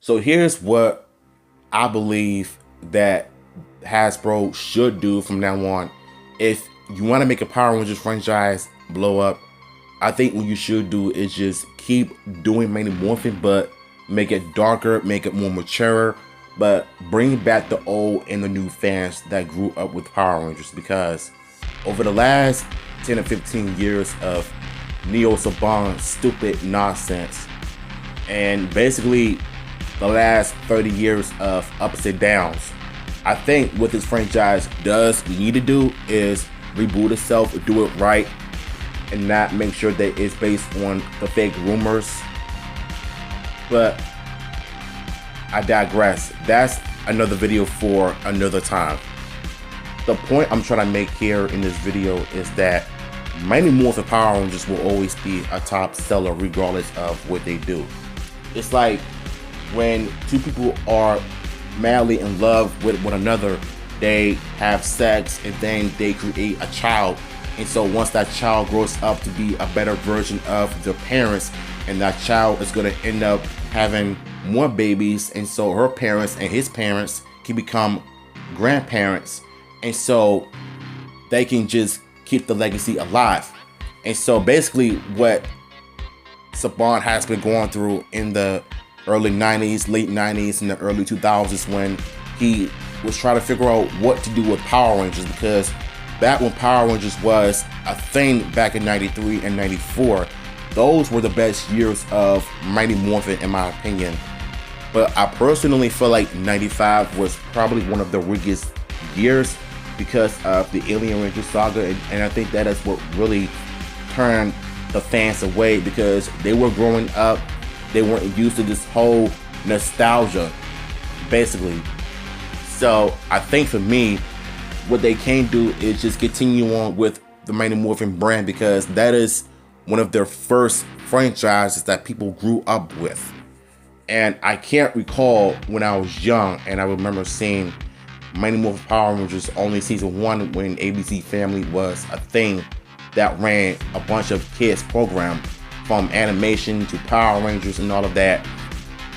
So here's what I believe that Hasbro should do from now on. If you want to make a Power Rangers franchise blow up, I think what you should do is just keep doing Mighty Morphin, but make it darker, make it more mature, but bring back the old and the new fans that grew up with Power Rangers. Because over the last 10 or 15 years of Neo Saban's stupid nonsense, and basically the last 30 years of ups and downs, I think what this franchise does need to do is reboot itself, do it right, and not make sure that it's based on the fake rumors. But I digress. That's another video for another time. The point I'm trying to make here in this video is that Mighty Morphin Power Rangers will always be a top seller regardless of what they do. It's like when two people are madly in love with one another, they have sex and then they create a child. And so once that child grows up to be a better version of their parents, and that child is going to end up having more babies, and so her parents and his parents can become grandparents, and so they can just keep the legacy alive. And so basically what Saban has been going through in the early 90s, late 90s, and the early 2000s, when he was trying to figure out what to do with Power Rangers, because back when Power Rangers was a thing back in 93 and 94, those were the best years of Mighty Morphin in my opinion. But I personally feel like 95 was probably one of the weakest years because of the Alien Ranger saga, and I think that is what really turned the fans away, because they were growing up, they weren't used to this whole nostalgia, basically. So I think for me, what they can do is just continue on with the Mighty Morphin brand, because that is one of their first franchises that people grew up with. And I can't recall when I was young and I remember seeing Mighty Morphin Power Rangers only season 1 when ABC Family was a thing that ran a bunch of kids program, from animation to Power Rangers and all of that.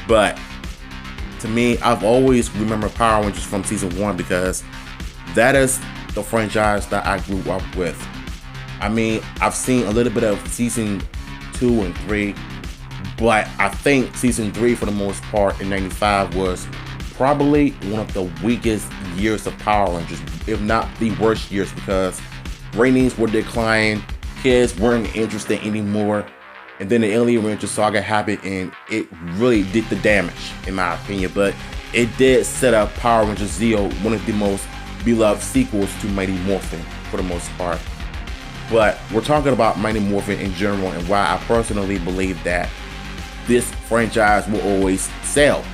But to me, I've always remembered Power Rangers from season 1 because that is the franchise that I grew up with. I mean, I've seen a little bit of season 2 and 3, but I think season 3 for the most part in 95 was probably one of the weakest years of Power Rangers, if not the worst years, because ratings were declining, kids weren't interested anymore, and then the Alien Ranger saga happened and it really did the damage in my opinion. But it did set up Power Rangers Zeo, one of the most beloved sequels to Mighty Morphin for the most part. But we're talking about Mighty Morphin in general and why I personally believe that this franchise will always sell.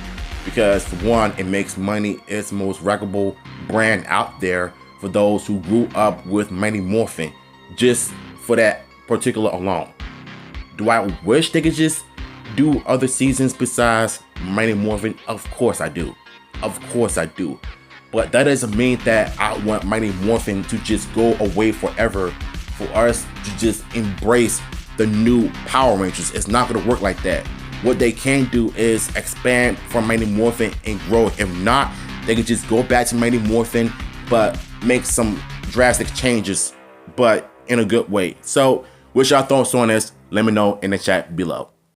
Because for one, it makes money, it's the most reputable brand out there for those who grew up with Mighty Morphin, just for that particular alone. Do I wish they could just do other seasons besides Mighty Morphin? Of course I do. Of course I do. But that doesn't mean that I want Mighty Morphin to just go away forever, for us to just embrace the new Power Rangers. It's not going to work like that. What they can do is expand from Mighty Morphin and grow. If not, they can just go back to Mighty Morphin, but make some drastic changes, but in a good way. So what's your thoughts on this? Let me know in the chat below.